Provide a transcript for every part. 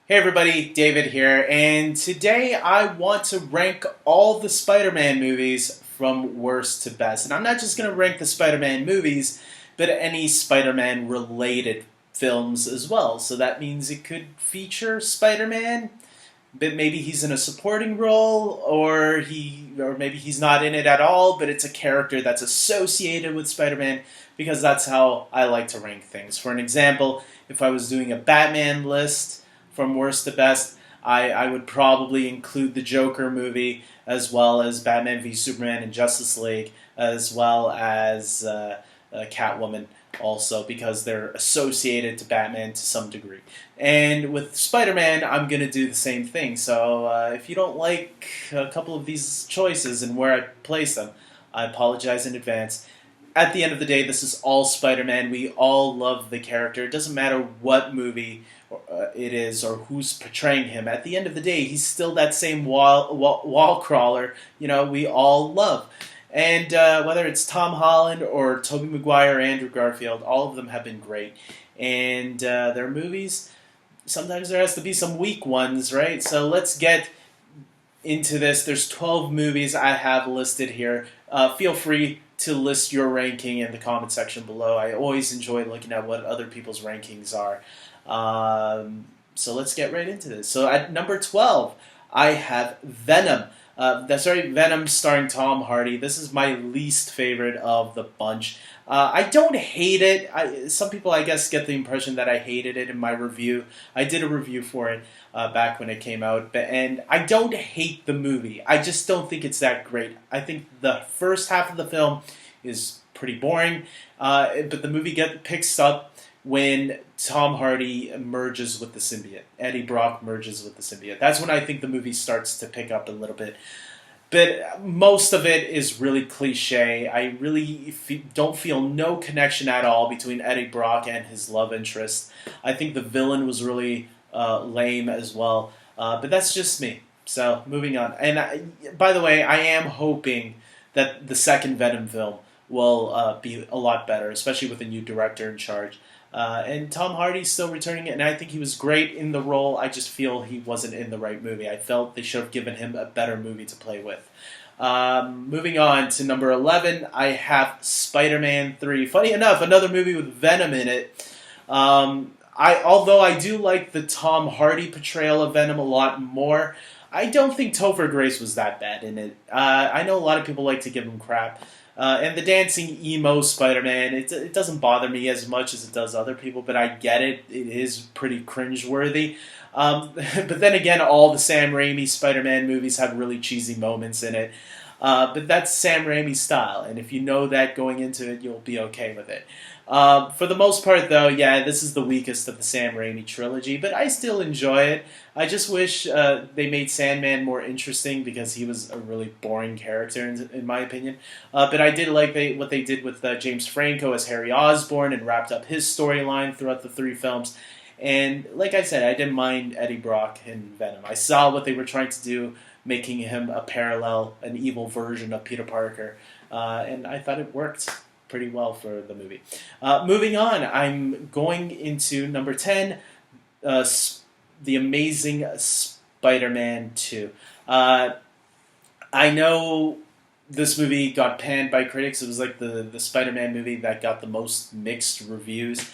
Hey everybody, David here, and today I want to rank all the Spider-Man movies from worst to best. And I'm not just going to rank the Spider-Man movies, but any Spider-Man related films as well. So that means it could feature Spider-Man, but maybe he's in a supporting role, or maybe he's not in it at all, but it's a character that's associated with Spider-Man because that's how I like to rank things. For an example, if I was doing a Batman list from worst to best, I would probably include the Joker movie, as well as Batman v Superman and Justice League, as well as Catwoman, also because they're associated to Batman to some degree. And with Spider-Man, I'm going to do the same thing. So if you don't like a couple of these choices and where I place them, I apologize in advance. At the end of the day, this is all Spider-Man. We all love the character. It doesn't matter what movie it is or who's portraying him. At the end of the day, he's still that same wall crawler, we all love. And whether it's Tom Holland or Tobey Maguire or Andrew Garfield, all of them have been great. And their movies, sometimes there has to be some weak ones, right? So let's get into this. There's 12 movies I have listed here. Feel free to list your ranking in the comment section below. I always enjoy looking at what other people's rankings are. So let's get right into this. So at number 12, I have Venom. Venom starring Tom Hardy. This is my least favorite of the bunch. I don't hate it. Some people, I guess, get the impression that I hated it in my review. I did a review for it back when it came out, and I don't hate the movie. I just don't think it's that great. I think the first half of the film is pretty boring, but the movie picks up when Tom Hardy merges with the symbiote. Eddie Brock merges with the symbiote. That's when I think the movie starts to pick up a little bit. But most of it is really cliche. I really don't feel no connection at all between Eddie Brock and his love interest. I think the villain was really lame as well. But that's just me. So moving on. And by the way, I am hoping that the second Venom film will be a lot better, especially with a new director in charge. And Tom Hardy's still returning it, and I think he was great in the role. I just feel he wasn't in the right movie. I felt they should have given him a better movie to play with. Moving on to number 11, I have Spider-Man 3. Funny enough, another movie with Venom in it. Although I do like the Tom Hardy portrayal of Venom a lot more, I don't think Topher Grace was that bad in it. I know a lot of people like to give him crap. And the dancing emo Spider-Man, it doesn't bother me as much as it does other people, but I get it. It is pretty cringeworthy. But then again, all the Sam Raimi Spider-Man movies have really cheesy moments in it. But that's Sam Raimi's style, and if you know that going into it, you'll be okay with it. For the most part, though, yeah, this is the weakest of the Sam Raimi trilogy, but I still enjoy it. I just wish they made Sandman more interesting because he was a really boring character, in my opinion. But I did like what they did with James Franco as Harry Osborn and wrapped up his storyline throughout the three films. And like I said, I didn't mind Eddie Brock in Venom. I saw what they were trying to do, making him an evil version of Peter Parker. And I thought it worked pretty well for the movie. Moving on, I'm going into number 10, The Amazing Spider-Man 2. I know this movie got panned by critics. It was like the Spider-Man movie that got the most mixed reviews,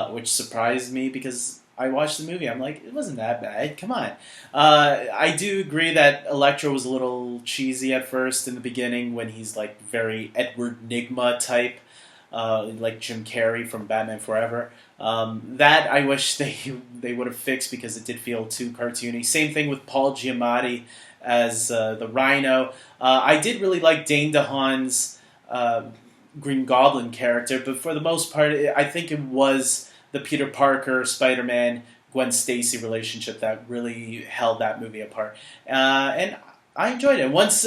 which surprised me because I watched the movie. I'm like, it wasn't that bad. Come on. I do agree that Electro was a little cheesy at first in the beginning when he's like very Edward Nygma type, like Jim Carrey from Batman Forever. That I wish they would have fixed because it did feel too cartoony. Same thing with Paul Giamatti as the Rhino. I did really like Dane DeHaan's Green Goblin character, but for the most part, I think it was the Peter Parker, Spider-Man, Gwen Stacy relationship that really held that movie apart. And I enjoyed it. Once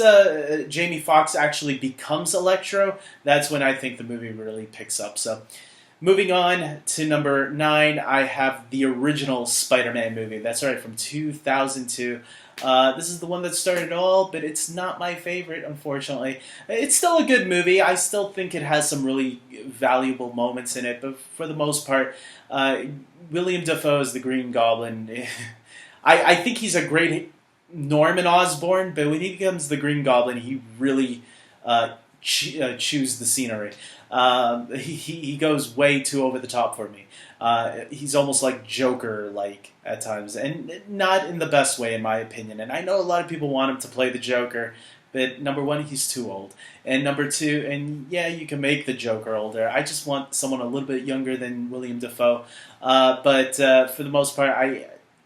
Jamie Foxx actually becomes Electro, that's when I think the movie really picks up. So, moving on to number 9, I have the original Spider-Man movie. That's right, from 2002. This is the one that started it all, but it's not my favorite, unfortunately. It's still a good movie. I still think it has some really valuable moments in it, but for the most part, William Dafoe as the Green Goblin, I think he's a great Norman Osborn, but when he becomes the Green Goblin, he really chews the scenery. He goes way too over the top for me. He's almost like Joker, like at times, and not in the best way, in my opinion. And I know a lot of people want him to play the Joker, but number one, he's too old, and number two, and yeah, you can make the Joker older. I just want someone a little bit younger than William Dafoe. But for the most part,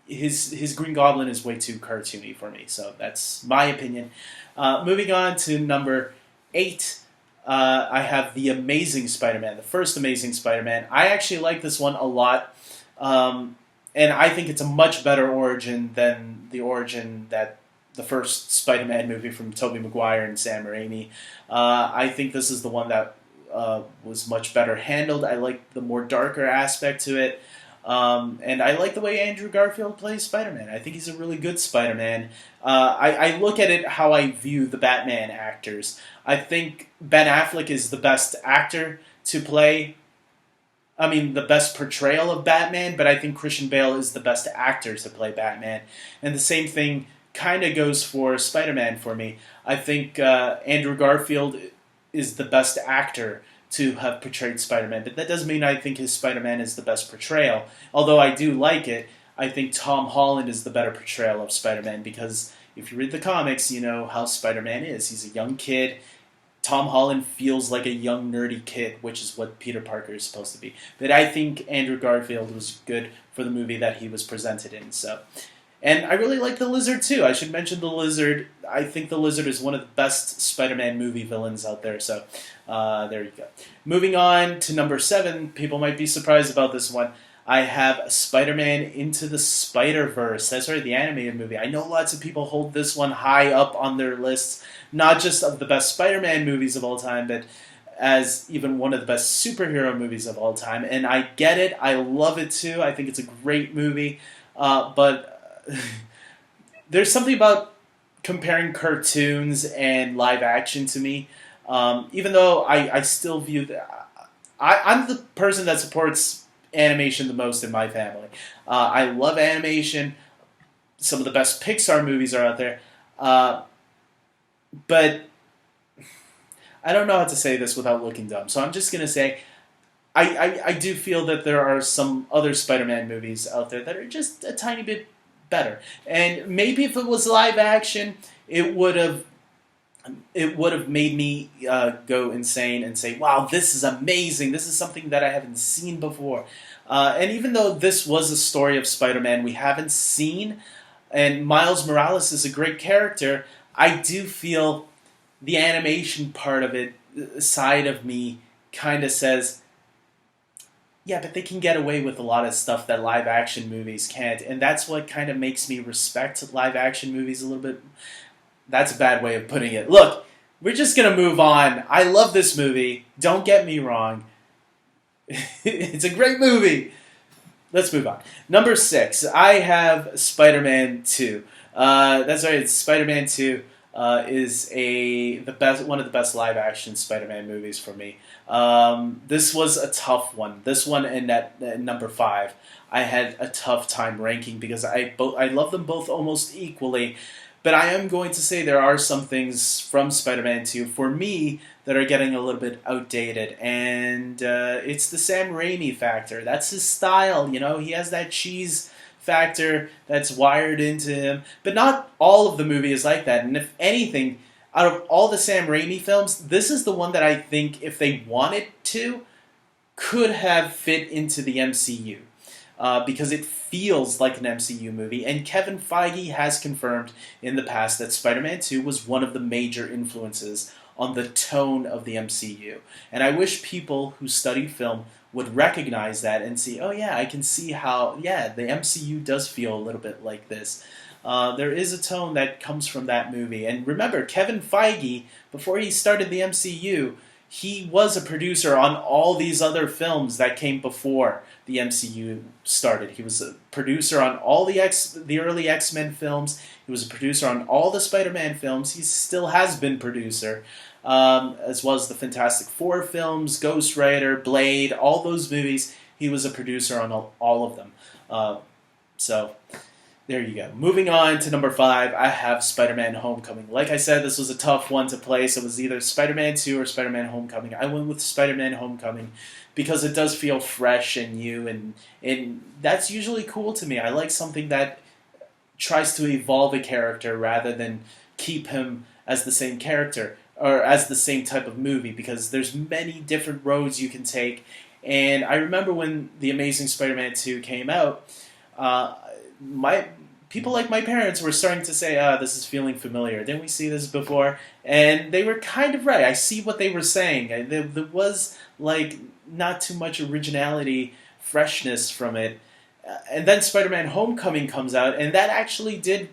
his Green Goblin is way too cartoony for me. So that's my opinion. Moving on to number 8. I have The Amazing Spider-Man, the first Amazing Spider-Man. I actually like this one a lot, and I think it's a much better origin than the origin that the first Spider-Man movie from Tobey Maguire and Sam Raimi. I think this is the one that was much better handled. I like the more darker aspect to it. And I like the way Andrew Garfield plays Spider-Man. I think he's a really good Spider-Man. I look at it how I view the Batman actors. I think Ben Affleck is the best actor to play, the best portrayal of Batman, but I think Christian Bale is the best actor to play Batman. And the same thing kind of goes for Spider-Man for me. I think Andrew Garfield is the best actor to have portrayed Spider-Man, but that doesn't mean I think his Spider-Man is the best portrayal. Although I do like it, I think Tom Holland is the better portrayal of Spider-Man, because if you read the comics, you know how Spider-Man is. He's a young kid. Tom Holland feels like a young, nerdy kid, which is what Peter Parker is supposed to be. But I think Andrew Garfield was good for the movie that he was presented in. And I really like the Lizard, too. I should mention the Lizard. I think the Lizard is one of the best Spider-Man movie villains out there. So there you go. Moving on to number 7. People might be surprised about this one. I have Spider-Man Into the Spider-Verse. That's right, the animated movie. I know lots of people hold this one high up on their lists, not just of the best Spider-Man movies of all time, but as even one of the best superhero movies of all time. And I get it. I love it, too. I think it's a great movie. But there's something about comparing cartoons and live action to me. Even though I still view that... I'm the person that supports animation the most in my family. I love animation. Some of the best Pixar movies are out there. But I don't know how to say this without looking dumb. So I'm just going to say I do feel that there are some other Spider-Man movies out there that are just a tiny bit better. And maybe if it was live action, it would have made me go insane and say, wow, this is amazing. This is something that I haven't seen before. And even though this was a story of Spider-Man we haven't seen, and Miles Morales is a great character, I do feel the animation part of it, side of me, kind of says, yeah, but they can get away with a lot of stuff that live action movies can't. And that's what kind of makes me respect live action movies a little bit. That's a bad way of putting it. Look, we're just going to move on. I love this movie. Don't get me wrong. It's a great movie. Let's move on. Number 6, I have Spider-Man 2. That's right, Spider-Man 2 is one of the best live-action Spider-Man movies for me. This was a tough one. This one and at number 5, I had a tough time ranking because I love them both almost equally. But I am going to say there are some things from Spider-Man 2, for me, that are getting a little bit outdated. And it's the Sam Raimi factor. That's his style, you know. He has that cheese factor that's wired into him. But not all of the movie is like that. And if anything, out of all the Sam Raimi films, this is the one that I think, if they wanted to, could have fit into the MCU. Because it feels like an MCU movie, and Kevin Feige has confirmed in the past that Spider-Man 2 was one of the major influences on the tone of the MCU. And I wish people who study film would recognize that and see, oh yeah, I can see how, yeah, the MCU does feel a little bit like this. There is a tone that comes from that movie. And remember, Kevin Feige, before he started the MCU, he was a producer on all these other films that came before the MCU started. He was a producer on all the early X-Men films. He was a producer on all the Spider-Man films. He still has been producer, as well as the Fantastic Four films, Ghost Rider, Blade, all those movies. He was a producer on all of them. So There you go. Moving on to number 5, I have Spider-Man Homecoming. Like I said, this was a tough one to place. It was either Spider-Man 2 or Spider-Man Homecoming. I went with Spider-Man Homecoming because it does feel fresh and new, and that's usually cool to me. I like something that tries to evolve a character rather than keep him as the same character or as the same type of movie, because there's many different roads you can take. And I remember when The Amazing Spider-Man 2 came out, my people like my parents were starting to say, this is feeling familiar. Didn't we see this before? And they were kind of right. I see what they were saying. There was like not too much originality, freshness from it. And then Spider-Man Homecoming comes out, and that actually did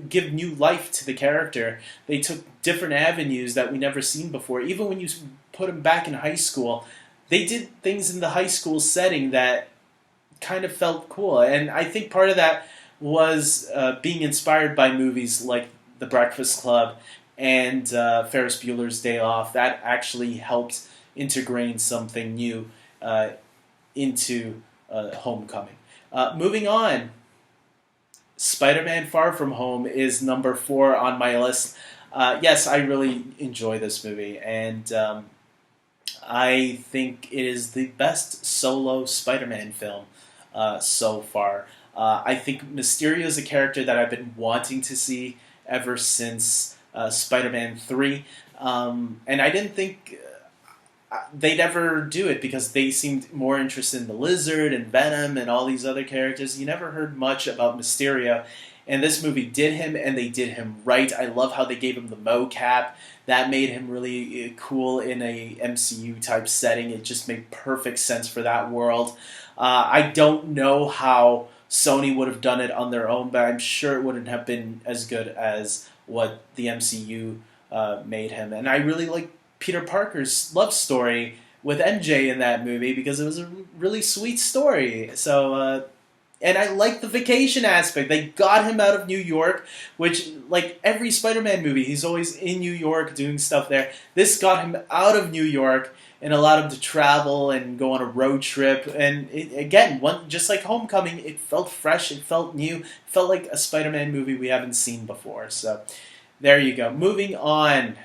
give new life to the character. They took different avenues that we never seen before. Even when you put him back in high school, they did things in the high school setting that kind of felt cool. And I think part of that was being inspired by movies like The Breakfast Club and Ferris Bueller's Day Off. That actually helped integrate something new into Homecoming. Moving on, Spider-Man Far From Home is number 4 on my list. Yes, I really enjoy this movie, and I think it is the best solo Spider-Man film so far. I think Mysterio is a character that I've been wanting to see ever since Spider-Man 3, and I didn't think they'd ever do it because they seemed more interested in the Lizard and Venom and all these other characters. You never heard much about Mysterio, and this movie did him, and they did him right. I love how they gave him the mocap. That made him really cool in a MCU type setting. It just made perfect sense for that world. I don't know how Sony would have done it on their own, but I'm sure it wouldn't have been as good as what the MCU made him. And I really like Peter Parker's love story with MJ in that movie because it was a really sweet story. So, and I like the vacation aspect. They got him out of New York, which, like every Spider-Man movie, he's always in New York doing stuff there. This got him out of New York and allowed him to travel and go on a road trip. And just like Homecoming, it felt fresh, it felt new, it felt like a Spider-Man movie we haven't seen before. So there you go. Moving on.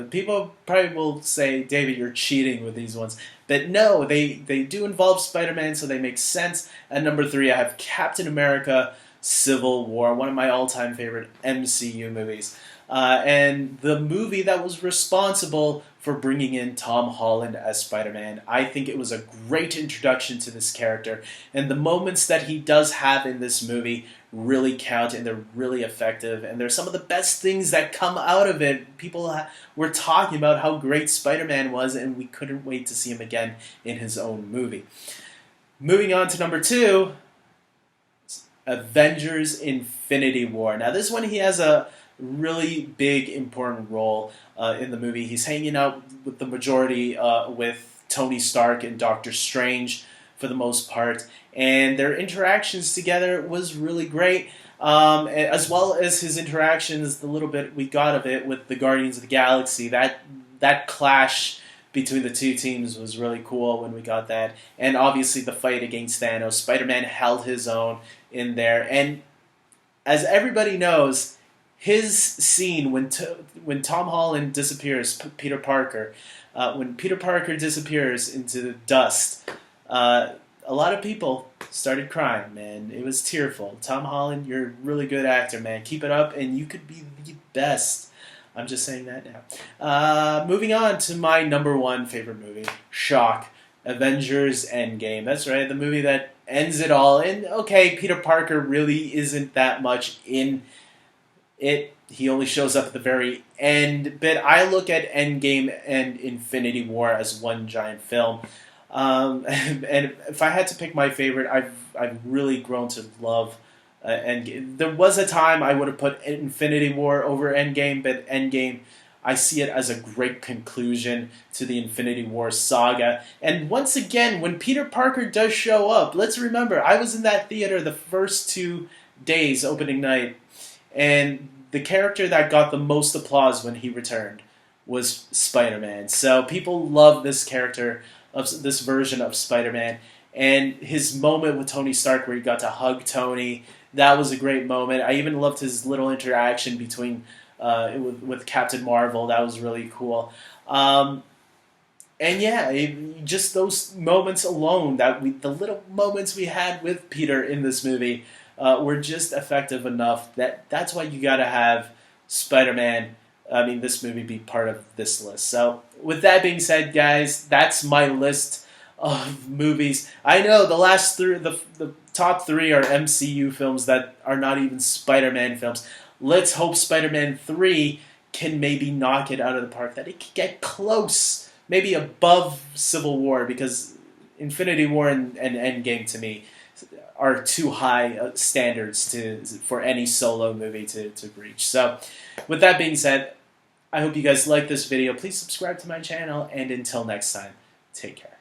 People probably will say, David, you're cheating with these ones. But no, they do involve Spider-Man, so they make sense. At number 3, I have Captain America Civil War, one of my all-time favorite MCU movies. And the movie that was responsible for bringing in Tom Holland as Spider-Man. I think it was a great introduction to this character. And the moments that he does have in this movie really count, and they're really effective, and they're some of the best things that come out of it. People were talking about how great Spider-Man was, and we couldn't wait to see him again in his own movie. Moving on to number 2, Avengers Infinity War. Now this one, he has a really big, important role in the movie. He's hanging out with the majority with Tony Stark and Doctor Strange for the most part, and their interactions together was really great, as well as his interactions, the little bit we got of it with the Guardians of the Galaxy. That clash between the two teams was really cool when we got that, and obviously the fight against Thanos. Spider-Man held his own in there, and as everybody knows, his scene when Tom Holland disappears, Peter Parker, when Peter Parker disappears into the dust, a lot of people started crying, man. It was tearful. Tom Holland, you're a really good actor, man. Keep it up, and you could be the best. I'm just saying that now. Moving on to my number 1 favorite movie, shock, Avengers Endgame. That's right, the movie that ends it all. And okay, Peter Parker really isn't that much in it. He only shows up at the very end. But I look at Endgame and Infinity War as one giant film. And if I had to pick my favorite, I've really grown to love Endgame. There was a time I would have put Infinity War over Endgame, but Endgame, I see it as a great conclusion to the Infinity War saga. And once again, when Peter Parker does show up, let's remember, I was in that theater the first 2 days, opening night, and the character that got the most applause when he returned was Spider-Man. So people love this character, of this version of Spider-Man, and his moment with Tony Stark where he got to hug Tony, That was a great moment. I even loved his little interaction between with Captain Marvel. That was really cool. Um, and yeah, just those moments alone, the little moments we had with Peter in this movie, were just effective enough that's why you got to have Spider-Man. I mean, this movie be part of this list. So, with that being said, guys, that's my list of movies. I know the top three are MCU films that are not even Spider-Man films. Let's hope Spider-Man 3 can maybe knock it out of the park. That it can get close, maybe above Civil War, because Infinity War and Endgame to me are too high standards for any solo movie to reach. So, with that being said, I hope you guys like this video. Please subscribe to my channel, and until next time, take care.